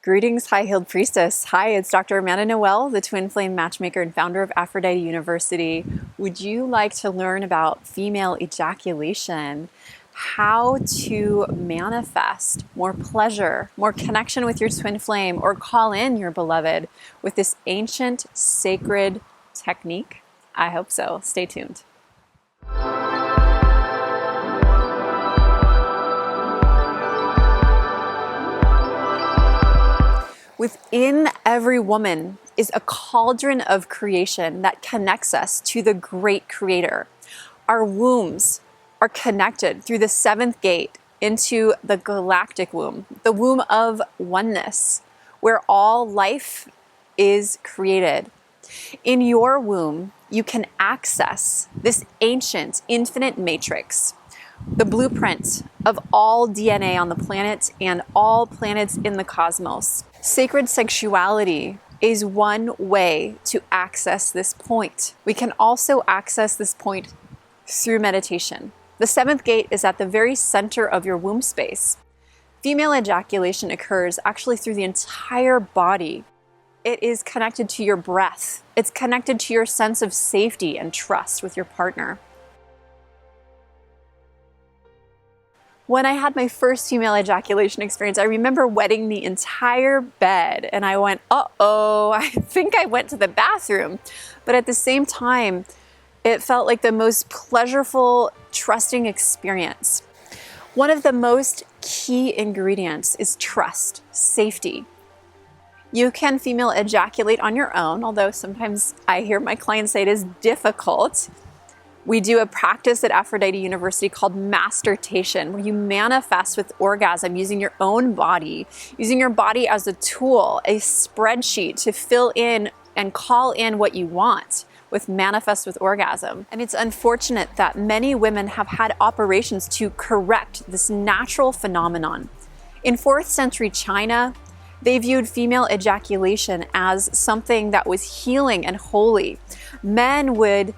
Greetings, high-heeled priestess. Hi, it's Dr. Amanda Noelle, the twin flame matchmaker and founder of Aphrodite University. Would you like to learn about female ejaculation, how to manifest more pleasure, more connection with your twin flame, or call in your beloved with this ancient, sacred technique? I hope so. Stay tuned. Within every woman is a cauldron of creation that connects us to the great creator. Our wombs are connected through the seventh gate into the galactic womb, the womb of oneness, where all life is created. In your womb, you can access this ancient, infinite matrix, the blueprint of all DNA on the planet and all planets in the cosmos. Sacred sexuality is one way to access this point. We can also access this point through meditation. The seventh gate is at the very center of your womb space. Female ejaculation occurs actually through the entire body. It is connected to your breath. It's connected to your sense of safety and trust with your partner. When I had my first female ejaculation experience, I remember wetting the entire bed and I went, uh-oh, I think I went to the bathroom. But at the same time, it felt like the most pleasurable, trusting experience. One of the most key ingredients is trust, safety. You can female ejaculate on your own, although sometimes I hear my clients say it is difficult. We do a practice at Aphrodite University called mastertation, where you manifest with orgasm using your own body, using your body as a tool, a spreadsheet to fill in and call in what you want with manifest with orgasm. And it's unfortunate that many women have had operations to correct this natural phenomenon. In 4th century China, they viewed female ejaculation as something that was healing and holy. Men would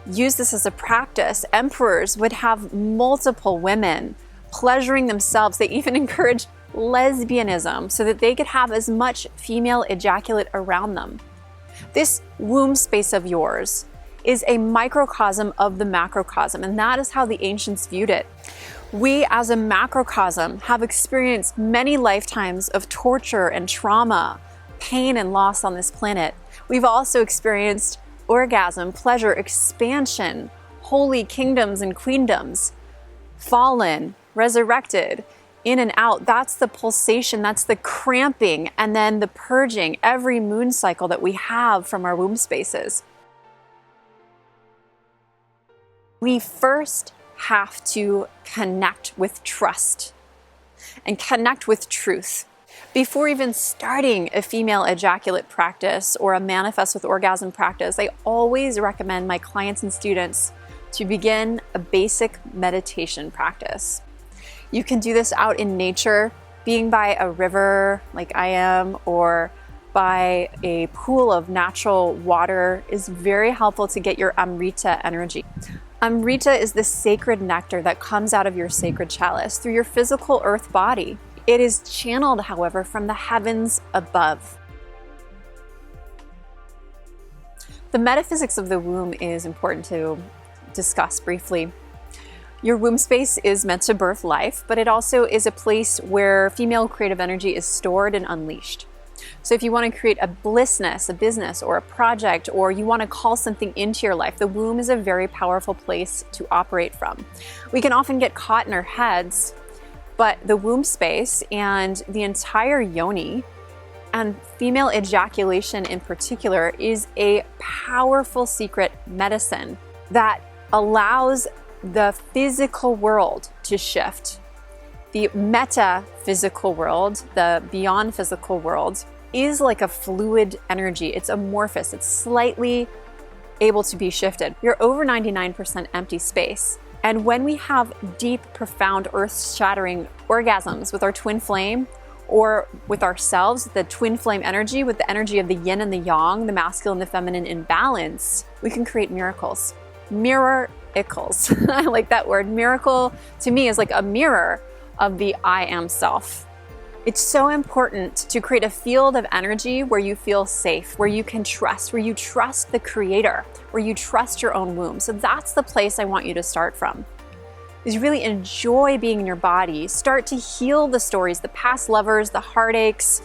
use this as a practice. Emperors would have multiple women pleasuring themselves. They even encouraged lesbianism so that they could have as much female ejaculate around them. This womb space of yours is a microcosm of the macrocosm, and that is how the ancients viewed it. We as a macrocosm have experienced many lifetimes of torture and trauma, pain and loss on this planet. We've also experienced orgasm, pleasure, expansion, holy kingdoms and queendoms, fallen, resurrected, in and out. That's the pulsation, that's the cramping, and then the purging every moon cycle that we have from our womb spaces. We first have to connect with trust and connect with truth. Before even starting a female ejaculate practice or a manifest with orgasm practice, I always recommend my clients and students to begin a basic meditation practice. You can do this out in nature, being by a river like I am, or by a pool of natural water is very helpful to get your Amrita energy. Amrita is the sacred nectar that comes out of your sacred chalice through your physical earth body. It is channeled, however, from the heavens above. The metaphysics of the womb is important to discuss briefly. Your womb space is meant to birth life, but it also is a place where female creative energy is stored and unleashed. So if you want to create a blissness, a business, or a project, or you want to call something into your life, the womb is a very powerful place to operate from. We can often get caught in our heads, but the womb space and the entire yoni, and female ejaculation in particular, is a powerful secret medicine that allows the physical world to shift. The metaphysical world, the beyond physical world, is like a fluid energy. It's amorphous. It's slightly able to be shifted. You're over 99% empty space. And when we have deep, profound, earth-shattering orgasms with our twin flame or with ourselves, the twin flame energy, with the energy of the yin and the yang, the masculine and the feminine in balance, we can create miracles. Miracles. I like that word. Miracle to me is like a mirror of the I am self. It's so important to create a field of energy where you feel safe, where you can trust, where you trust the creator, where you trust your own womb. So that's the place I want you to start from. Is really enjoy being in your body. Start to heal the stories, the past lovers, the heartaches,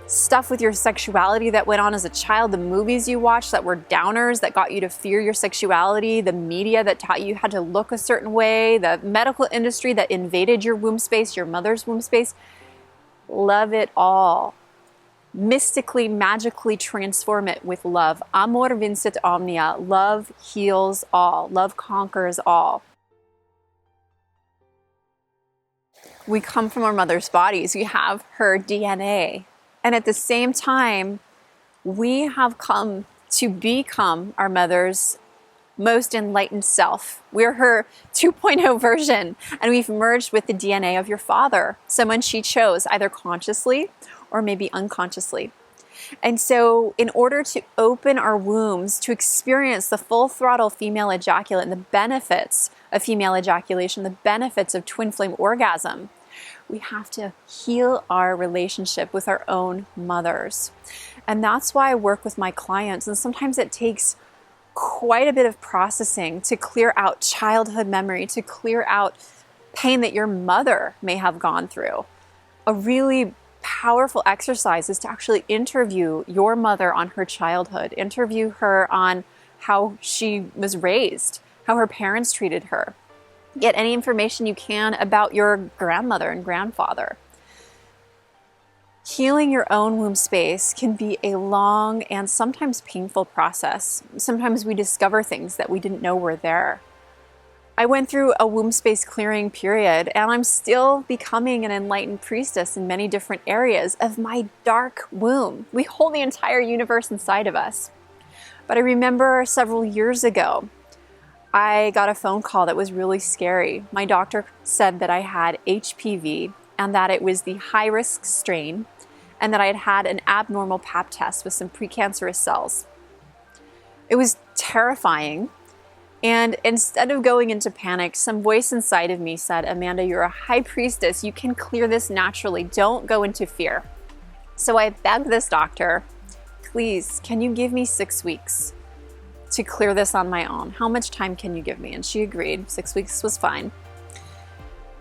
stuff with your sexuality that went on as a child, the movies you watched that were downers that got you to fear your sexuality, the media that taught you how to look a certain way, the medical industry that invaded your womb space, your mother's womb space. Love it all. Mystically, magically transform it with love. Amor vincit omnia. Love heals all. Love conquers all. We come from our mother's bodies. We have her DNA. And at the same time, we have come to become our mother's most enlightened self. We're her 2.0 version, and we've merged with the DNA of your father, someone she chose either consciously or maybe unconsciously. And so in order to open our wombs to experience the full throttle female ejaculate and the benefits of female ejaculation, the benefits of twin flame orgasm, we have to heal our relationship with our own mothers. And that's why I work with my clients. And sometimes it takes quite a bit of processing to clear out childhood memory, to clear out pain that your mother may have gone through. A really powerful exercise is to actually interview your mother on her childhood, interview her on how she was raised, how her parents treated her. Get any information you can about your grandmother and grandfather. Healing your own womb space can be a long and sometimes painful process. Sometimes we discover things that we didn't know were there. I went through a womb space clearing period, and I'm still becoming an enlightened priestess in many different areas of my dark womb. We hold the entire universe inside of us. But I remember several years ago, I got a phone call that was really scary. My doctor said that I had HPV and that it was the high-risk strain and that I had had an abnormal pap test with some precancerous cells. It was terrifying. And instead of going into panic, some voice inside of me said, Amanda, you're a high priestess. You can clear this naturally. Don't go into fear. So I begged this doctor, please, can you give me 6 weeks to clear this on my own? How much time can you give me? And she agreed. 6 weeks was fine.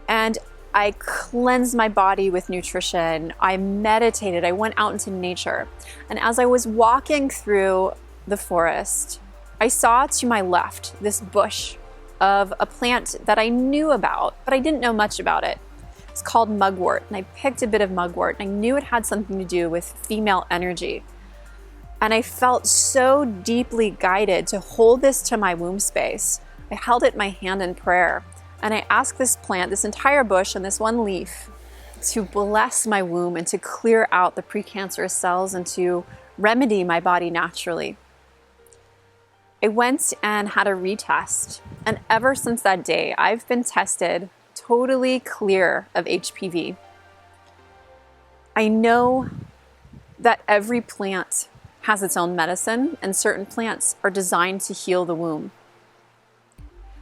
And I cleansed my body with nutrition. I meditated. I went out into nature. And as I was walking through the forest, I saw to my left this bush of a plant that I knew about, but I didn't know much about it. It's called mugwort. And I picked a bit of mugwort. And I knew it had something to do with female energy. And I felt so deeply guided to hold this to my womb space. I held it in my hand in prayer. And I asked this plant, this entire bush and this one leaf, to bless my womb and to clear out the precancerous cells and to remedy my body naturally. I went and had a retest. And ever since that day, I've been tested totally clear of HPV. I know that every plant has its own medicine, and certain plants are designed to heal the womb.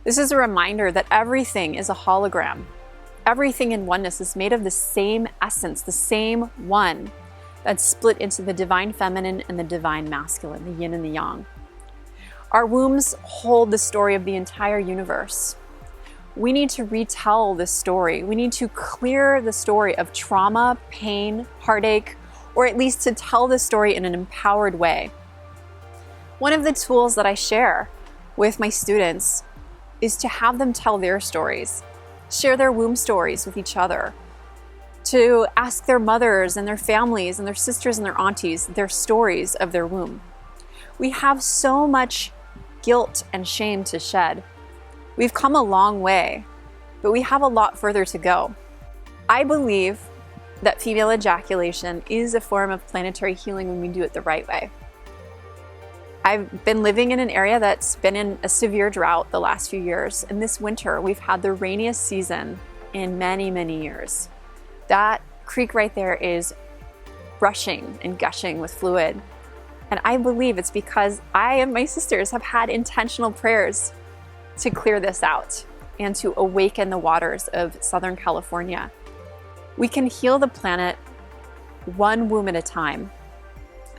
This is a reminder that everything is a hologram. Everything in oneness is made of the same essence, the same one that's split into the divine feminine and the divine masculine, the yin and the yang. Our wombs hold the story of the entire universe. We need to retell this story. We need to clear the story of trauma, pain, heartache, or at least to tell the story in an empowered way. One of the tools that I share with my students is to have them tell their stories, share their womb stories with each other, to ask their mothers and their families and their sisters and their aunties their stories of their womb. We have so much guilt and shame to shed. We've come a long way, but we have a lot further to go. I believe that female ejaculation is a form of planetary healing when we do it the right way. I've been living in an area that's been in a severe drought the last few years, and this winter we've had the rainiest season in many, many years. That creek right there is rushing and gushing with fluid. And I believe it's because I and my sisters have had intentional prayers to clear this out and to awaken the waters of Southern California. We can heal the planet one womb at a time.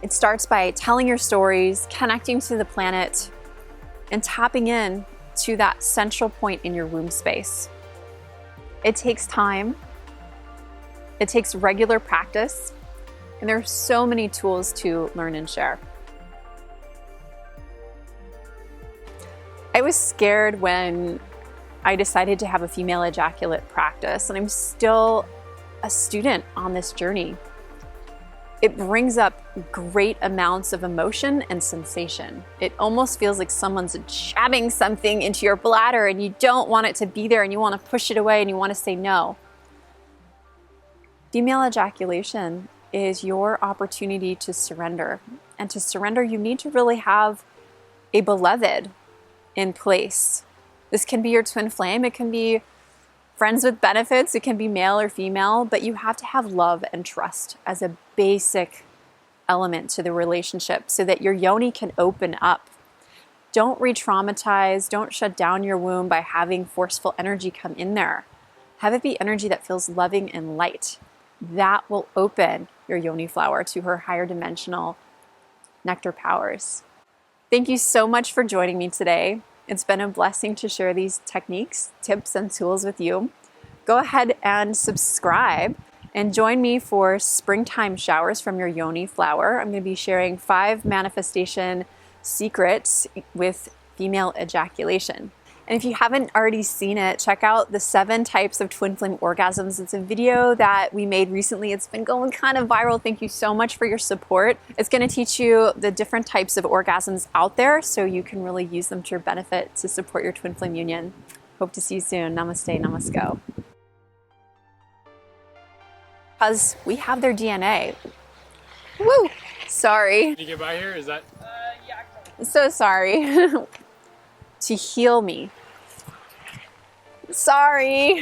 It starts by telling your stories, connecting to the planet, and tapping in to that central point in your womb space. It takes time. It takes regular practice. And there are so many tools to learn and share. I was scared when I decided to have a female ejaculate practice, and I'm still a student on this journey. It brings up great amounts of emotion and sensation. It almost feels like someone's jabbing something into your bladder and you don't want it to be there and you want to push it away and you want to say no. Female ejaculation is your opportunity to surrender. And to surrender, you need to really have a beloved in place. This can be your twin flame, it can be friends with benefits, it can be male or female, but you have to have love and trust as a basic element to the relationship so that your yoni can open up. Don't re-traumatize, don't shut down your womb by having forceful energy come in there. Have it be energy that feels loving and light. That will open your yoni flower to her higher dimensional nectar powers. Thank you so much for joining me today. It's been a blessing to share these techniques, tips, and tools with you. Go ahead and subscribe and join me for springtime showers from your yoni flower. I'm going to be sharing 5 manifestation secrets with female ejaculation. And if you haven't already seen it, check out the 7 types of twin flame orgasms. It's a video that we made recently. It's been going kind of viral. Thank you so much for your support. It's going to teach you the different types of orgasms out there so you can really use them to your benefit to support your twin flame union. Hope to see you soon. Namaste, namasko. Because we have their DNA. Woo! Sorry. Can you get by here? Is that? Yeah. I'm so sorry. To heal me. Sorry.